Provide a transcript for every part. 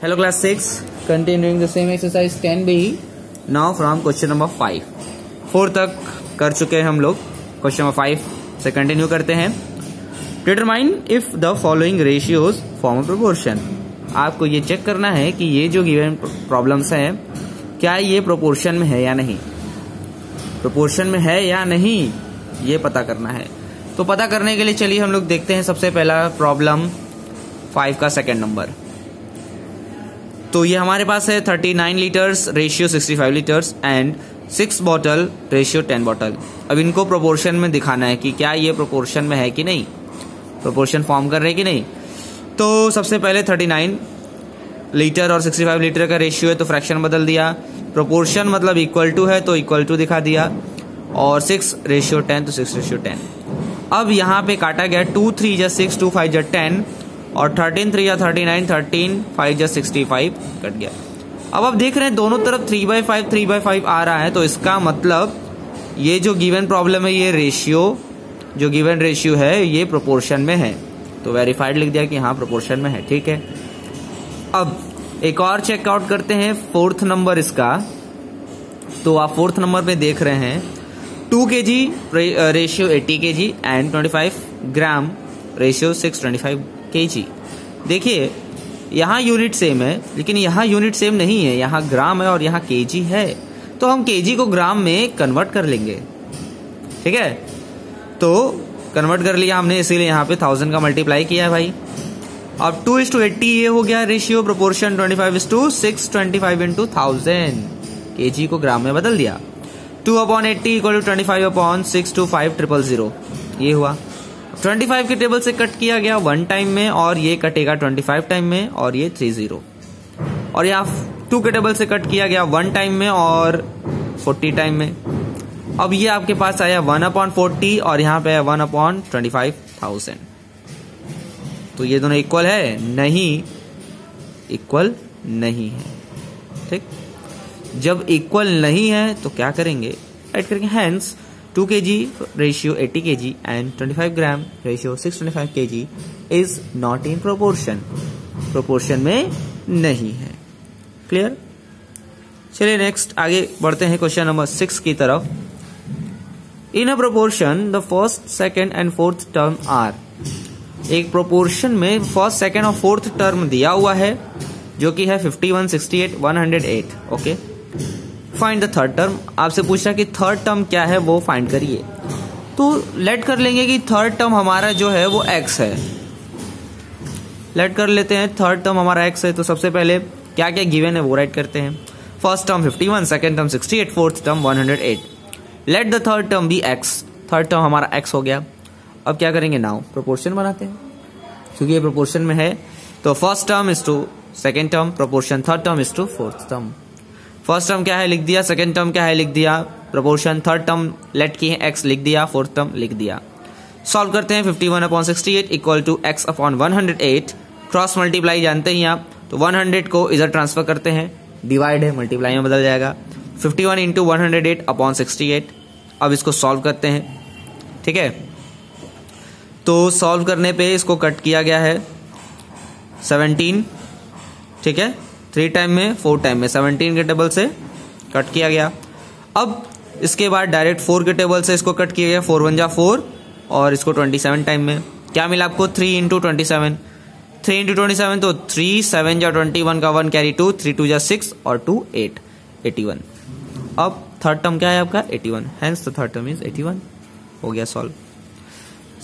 Hello class 6, continuing the same exercise 10b now from question number 5. 4 तक कर चुके हैं हम लोग. क्वेश्चन नंबर 5 से कंटिन्यू करते हैं. Determine if the following ratios form a proportion. आपको ये चेक करना है कि ये जो गिवन प्रॉब्लम्स हैं क्या ये प्रोपोर्शन में है या नहीं. प्रोपोर्शन में है या नहीं ये पता करना है. तो पता करने के लिए चलिए हम लोग देखते हैं सबसे पहला प्रॉब्लम 5 का सेकेंड नंबर. तो ये हमारे पास है 39 litres ratio 65 litres and 6 bottle ratio 10 bottle. अब इनको प्रोपोर्शन में दिखाना है कि क्या ये प्रोपोर्शन में है कि नहीं, प्रोपोर्शन फॉर्म कर रहे हैं कि नहीं. तो सबसे पहले 39 लीटर और 65 लीटर का रेशियो है तो फ्रैक्शन बदल दिया. प्रोपोर्शन मतलब इक्वल टू है तो इक्वल टू दिखा दिया. और 6 रेशियो 10 तो 6 रेशियो 10. अब यहाँ पे काटा गया 2 3 जा 6 2 5 जा 10 और 13 3 या 39 13 5 जा 65 कट गया. अब आप देख रहे हैं दोनों तरफ 3/5 आ रहा है तो इसका मतलब ये जो गिवन प्रॉब्लम है ये रेशियो जो गिवन रेशियो है ये प्रोपोर्शन में है. तो वेरीफाइड लिख दिया कि हाँ प्रोपोर्शन में है. ठीक है. अब एक और चेकआउट करते हैं 4th नंबर इसका. तो आप 4th नंबर पे देख रहे हैं 2 kg ratio 80 kg and 25 gram ratio 625 kg. देखिए यहाँ यूनिट सेम है लेकिन यहाँ यूनिट सेम नहीं है. यहाँ ग्राम है और यहाँ kg है तो हम kg को ग्राम में कन्वर्ट कर लेंगे. ठीक है. तो कन्वर्ट कर लिया हमने इसीलिए यहाँ पे 1000 का मल्टीप्लाई किया है भाई. अब 2:80 ये हो गया रेशियो. प्रोपोर्शन 25:625 इंटू 1000 kg को ग्राम में बदल दिया. 2/80 इक्वल टू 25/625 ये हुआ. 25 के टेबल से कट किया गया 1 टाइम में और ये कटेगा 25 टाइम में और ये 30. और यहाँ 2 के टेबल से कट किया गया 1 टाइम में और 40 टाइम में. अब ये आपके पास आया 1/40 और यहाँ पे 1/25,000. तो ये दोनों इक्वल है नहीं, इक्वल नहीं है. ठीक. जब इक्वल नहीं है तो क्या करेंगे, राइट करेंगे. Hence 2 kg ratio 80 kg and 25 gram ratio 625 kg is not in proportion. Proportion में नहीं है. क्लियर. चलिए नेक्स्ट आगे बढ़ते हैं क्वेश्चन नंबर 6 की तरफ. In a proportion the first second and fourth term are. एक प्रोपोर्शन में फर्स्ट सेकेंड और फोर्थ टर्म दिया हुआ है जो कि है 51 68 108. Okay. Find the third term. आपसे पूछा कि थर्ड टर्म क्या है वो फाइंड करिए. तो लेट कर लेंगे कि थर्ड टर्म हमारा जो है वो x है. लेट कर लेते हैं थर्ड टर्म हमारा x है. तो सबसे पहले क्या क्या गिवन है वो राइट करते हैं. First term 51, second term 68, fourth term 108. Let the third term be x. Third term हमारा x हो गया. अब क्या करेंगे, नाउ प्रोपोर्शन बनाते हैं क्योंकि ये प्रोपोर्शन में है. तो first term is to second term proportion, third term is to fourth term. First term क्या है लिख दिया, सेकेंड टर्म क्या है लिख दिया, प्रोपोर्शन. थर्ड टर्म लेट की है x लिख दिया, फोर्थ टर्म लिख दिया. सॉल्व करते हैं. 51/68 equal to x/108. Cross multiply जानते ही आप. तो 100 को इधर ट्रांसफर करते हैं, डिवाइड है मल्टीप्लाई में बदल जाएगा. 51 इंटू 108/68. अब इसको सॉल्व करते हैं. ठीक है. तो सॉल्व करने पे इसको कट किया गया है 17. ठीक है. 3 टाइम में 4 टाइम में 17 के टेबल से कट किया गया. अब इसके बाद डायरेक्ट 4 के टेबल से इसको कट किया गया. 4 1 जा 4 और इसको 27 टाइम में. क्या मिला आपको 3 इंटू 27. 3 इंटू 27 तो 3 7 जा 21 का 1 कैरी 2 3 2 जा 6 और 2 8 81. अब थर्ड टर्म क्या है आपका 81. Hence the third term is 81. हो गया सॉल्व.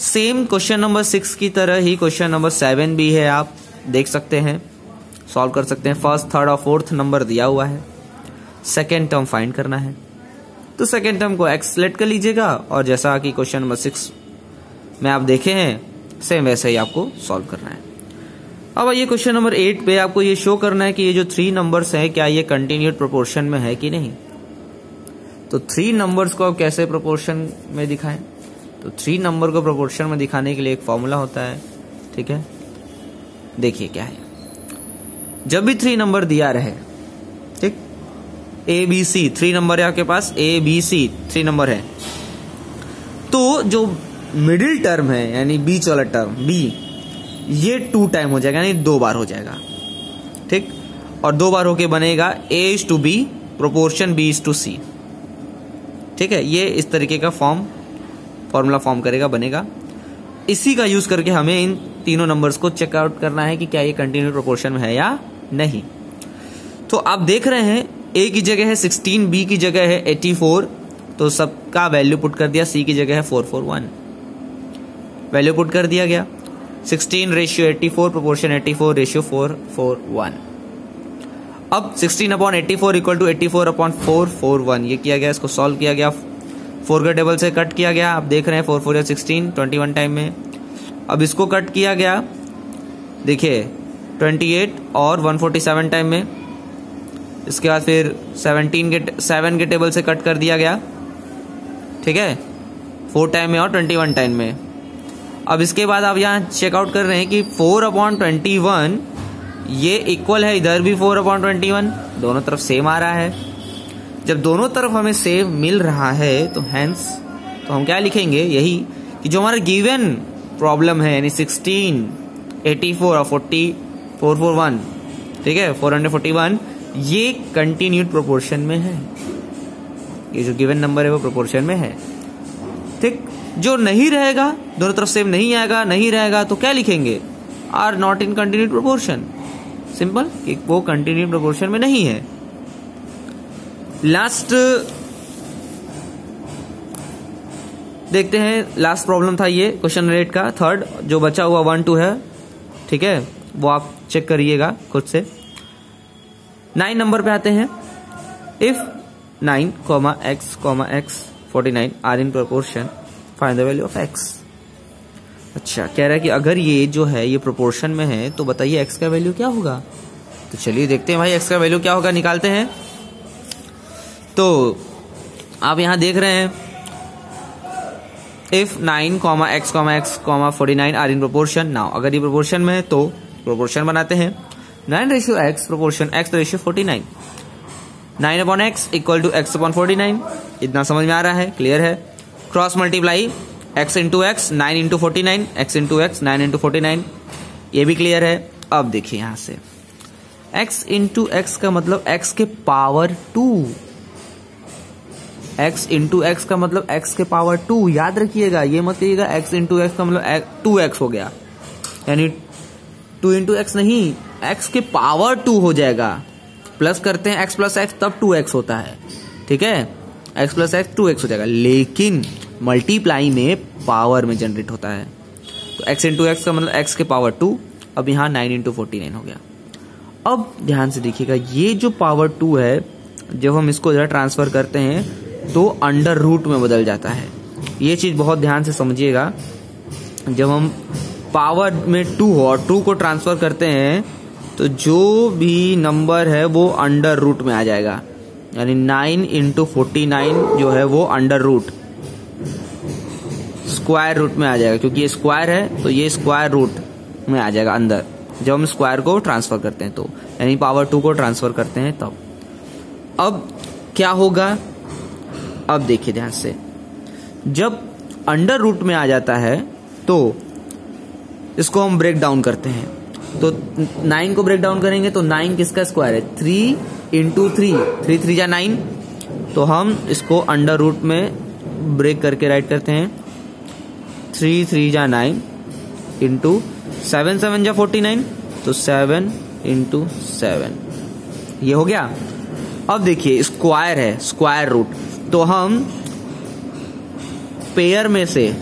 सेम क्वेश्चन नंबर 6 की तरह ही क्वेश्चन नंबर 7 भी है. आप देख सकते हैं, सॉल्व कर सकते हैं. फर्स्ट थर्ड और फोर्थ नंबर दिया हुआ है. सेकेंड टर्म फाइंड करना है तो सेकेंड टर्म को x लेट कर लीजिएगा और जैसा कि क्वेश्चन नंबर 6 में आप देखे हैं सेम वैसे ही आपको सॉल्व करना है. अब आइए क्वेश्चन नंबर 8 पे. आपको ये शो करना है कि ये जो 3 नंबर्स हैं क्या ये कंटिन्यूड प्रोपोर्शन में है कि नहीं. तो 3 नंबर्स को आप कैसे प्रोपोर्शन में दिखाएं. तो 3 नंबर को प्रोपोर्शन में दिखाने के लिए एक फॉर्मूला होता है. ठीक है. देखिए क्या है. जब भी 3 नंबर दिया रहे, ठीक, ABC 3 नंबर है आपके पास, ABC 3 नंबर है, तो जो मिडिल टर्म है यानी बीच वाला टर्म B ये 2 टाइम हो जाएगा यानी 2 बार हो जाएगा. ठीक. और 2 बार होके बनेगा A:B प्रोपोर्शन B:C। ठीक है, ये इस तरीके का फॉर्मूला फॉर्म करेगा, बनेगा। इसी का यूज करके हमें इन तीनों नंबर्स को चेकआउट करना है कि क्या ये कंटिन्यूस प्रोपोर्शन में है या नहीं। तो आप देख रहे हैं A की जगह है 16, B की जगह है 84, तो सबका वैल्यू पुट कर दिया। C की जगह है 441, वैल्यू पुट कर दिया गया। 16 रेशियो 84 प्रोपोर्शन 84 रेशियो 441। अब 16/84 इक्वल टू 84/441 ये किया गया, इसको सॉल्व किया गया, 4 के टेबल से कट किया गया। आप देख रहे हैं 4 4 16 21 टाइम में। अब इसको कट किया गया, देखिए 28 और 147 टाइम में। इसके बाद फिर 7 के टेबल से कट कर दिया गया, ठीक है, 4 टाइम में और 21 टाइम में। अब इसके बाद आप यहाँ चेकआउट कर रहे हैं कि 4/21 ये इक्वल है, इधर भी 4/21, दोनों तरफ सेम आ रहा है। जब दोनों तरफ हमें सेम मिल रहा है तो हैंस तो हम क्या लिखेंगे, यही कि जो हमारा गिवन प्रॉब्लम है यानी 16, 84 और 441, ठीक है, 441, ये कंटिन्यूड प्रोपोर्शन में है। ये जो गिवन नंबर है वो प्रोपोर्शन में है। ठीक, जो नहीं रहेगा, दोनों तरफ सेम नहीं आएगा, नहीं रहेगा, तो क्या लिखेंगे, are not in continued proportion. Simple, कि वो कंटिन्यूड प्रोपोर्शन में नहीं है। लास्ट देखते हैं, लास्ट प्रॉब्लम था ये क्वेश्चन रेट का, थर्ड जो बचा हुआ 1 2 है, ठीक है, वो आप चेक करिएगा खुद से। 9 नंबर पे आते हैं। If 9, x, x 49 are in proportion, find the value of x। अच्छा, कह रहा है कि अगर ये जो है ये प्रोपोर्शन में है तो बताइए x का वैल्यू क्या होगा। तो चलिए देखते हैं भाई x का वैल्यू क्या होगा, निकालते हैं। तो आप यहां देख रहे हैं if 9, x, x 49 are in proportion. Now अगर ये प्रोपोर्शन में है तो प्रोपोर्शन बनाते हैं। 9 ratio x proportion x ratio 49, 9/x equal to x/49। इतना समझ में आ रहा है, क्लियर है। Cross multiply x into x 9 into 49, x into x 9 into 49, ये भी क्लियर है। अब देखिए यहां से x इंटू एक्स का मतलब x के पावर 2, x इंटू एक्स का मतलब x के पावर 2। याद रखिएगा, ये मत कहिएगा x इंटू एक्स का मतलब 2x हो गया, यानी 2 इंटू एक्स नहीं, x के पावर 2 हो जाएगा। प्लस करते हैं x प्लस एक्स तब 2x होता है, ठीक है, x प्लस एक्स 2x हो जाएगा। लेकिन मल्टीप्लाई में पावर में जनरेट होता है, तो x इंटू एक्स का मतलब x के पावर 2। अब यहाँ 9 इंटू 49 हो गया। अब ध्यान से देखिएगा, ये जो पावर 2 है, जब हम इसको जरा ट्रांसफर करते हैं तो अंडर रूट में बदल जाता है। ये चीज बहुत ध्यान से समझिएगा। जब हम पावर में 2 हो और 2 को ट्रांसफर करते हैं तो जो भी नंबर है वो अंडर रूट में आ जाएगा, यानी 9 इंटू 49 जो है वो अंडर रूट स्क्वायर रूट में आ जाएगा, क्योंकि ये स्क्वायर है तो ये स्क्वायर रूट में आ जाएगा अंदर, जब हम स्क्वायर को ट्रांसफर करते हैं तो, यानी पावर 2 को ट्रांसफर करते हैं तब। अब क्या होगा, अब देखिए ध्यान से, जब अंडर रूट में आ जाता है तो इसको हम ब्रेक डाउन करते हैं। तो 9 को ब्रेक डाउन करेंगे तो 9 किसका स्क्वायर है, 3 इंटू 3, 3 3 जा 9, तो हम इसको अंडर रूट में ब्रेक करके राइट करते हैं। 3 3 जा 9 इंटू 7 7 जा 49, तो 7 इंटू 7, ये हो गया। अब देखिए स्क्वायर है, स्क्वायर रूट, तो हम पेयर में से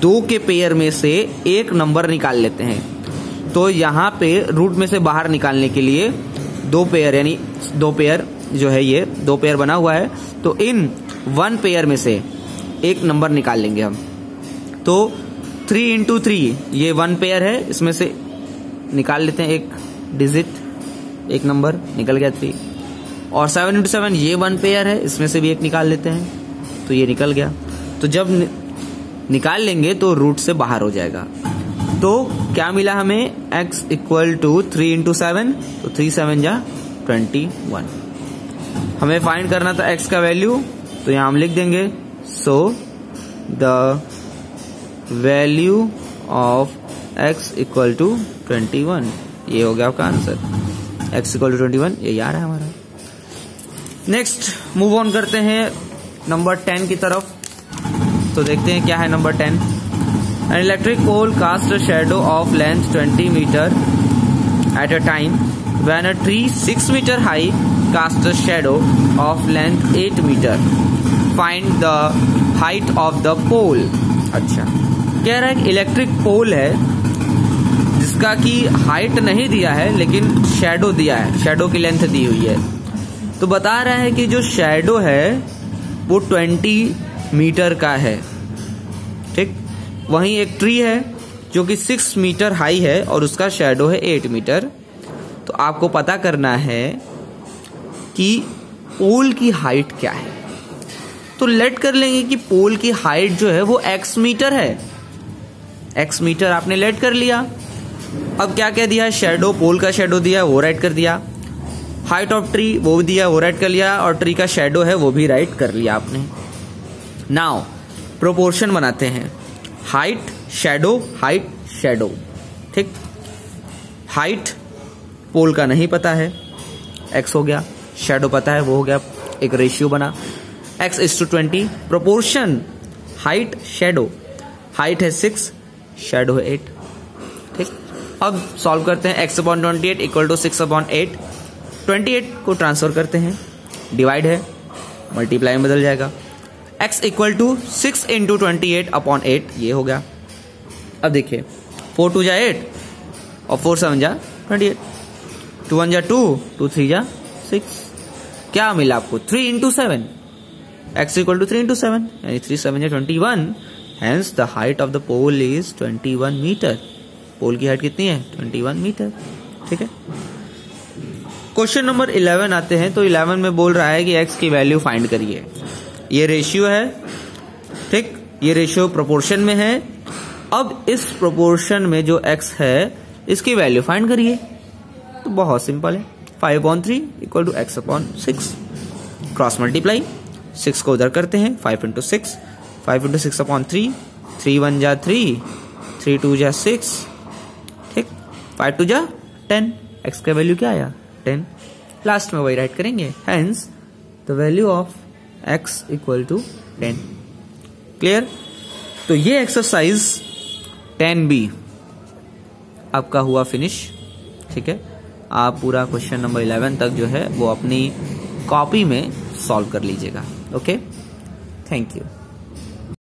2 के पेयर में से एक नंबर निकाल लेते हैं। तो यहाँ पे रूट में से बाहर निकालने के लिए 2 पेयर, यानी 2 पेयर जो है ये 2 पेयर बना हुआ है, तो इन 1 पेयर में से एक नंबर निकाल लेंगे हम। तो 3 इंटू 3 ये 1 पेयर है, इसमें से निकाल लेते हैं एक डिजिट, एक नंबर निकल गया 3। और 7 इंटू 7 ये 1 पेयर है, इसमें से भी एक निकाल लेते हैं, तो ये निकल गया। तो जब निकाल लेंगे तो रूट से बाहर हो जाएगा। तो क्या मिला हमें, x इक्वल टू 3 इंटू 7, तो 3 7 जा 21। हमें फाइंड करना था x का वैल्यू, तो यहां हम लिख देंगे so the value of x equal to 21। ये हो गया आपका आंसर। x इक्वल टू 21, ये यार है हमारा। नेक्स्ट मूव ऑन करते हैं नंबर 10 की तरफ। तो देखते हैं क्या है number 10। An electric pole cast a shadow of length 20 metre at a time when a tree 6 metre high cast a shadow of length 8 metre. Find the height of the pole. अच्छा, कह रहा है इलेक्ट्रिक पोल है जिसका की height नहीं दिया है लेकिन शैडो दिया है, शैडो की लेंथ दी हुई है। तो बता रहा है कि जो शैडो है वो 20 मीटर का है, ठीक। वहीं एक ट्री है जो कि 6 मीटर हाई है और उसका शैडो है 8 मीटर। तो आपको पता करना है कि पोल की हाइट क्या है। तो लेट कर लेंगे कि पोल की हाइट जो है वो x मीटर है। x मीटर आपने लेट कर लिया। अब क्या क्या दिया है, शैडो, पोल का शैडो दिया वो राइट कर दिया, हाइट ऑफ ट्री वो दिया वो राइट कर लिया, और ट्री का शैडो है वो भी राइट कर लिया आपने। नाउ प्रोपोर्शन बनाते हैं, हाइट शैडो, ठीक। हाइट पोल का नहीं पता है, x हो गया, शैडो पता है वो हो गया, एक रेशियो बना x:20। Proportion height shadow, height है 6, शैडो है 8, ठीक। अब सॉल्व करते हैं, x/28 इक्वल टू 6/8। 28 को ट्रांसफर करते हैं, डिवाइड है, मल्टीप्लाई में बदल जाएगा। x इक्वल टू 6 इंटू 28/8, ये हो गया। अब देखिए 4 2 जा 8 और 4 7 जा 28, 2 1 जा 2, 2 3 जा 6। क्या मिला आपको, 3 into 7, x equal to 3 into 7, यानी 3 7 जा 21। Hence the height of the pole is 21 metre. Pole की हाइट कितनी है, 21 मीटर, ठीक है। क्वेश्चन नंबर 11 आते हैं। तो 11 में बोल रहा है कि x की वैल्यू फाइंड करिए। ये रेशियो है, ठीक, ये रेशियो प्रोपोर्शन में है। अब इस प्रोपोर्शन में जो x है इसकी वैल्यू फाइंड करिए। तो बहुत सिंपल है, 5/3 equal to x/6। Cross multiply, 6 को उधर करते हैं, 5 इंटू 6, 5 इंटू 6/3, 3 1 जा 3, 3 2 जा 6, ठीक, 5 2 जा 10। x का वैल्यू क्या आया, 10। लास्ट में वही राइट करेंगे, hence the value of x equal to 10। Clear. तो ये एक्सरसाइज 10B आपका हुआ फिनिश, ठीक है। आप पूरा क्वेश्चन नंबर 11 तक जो है वो अपनी कॉपी में सॉल्व कर लीजिएगा। Okay, thank you.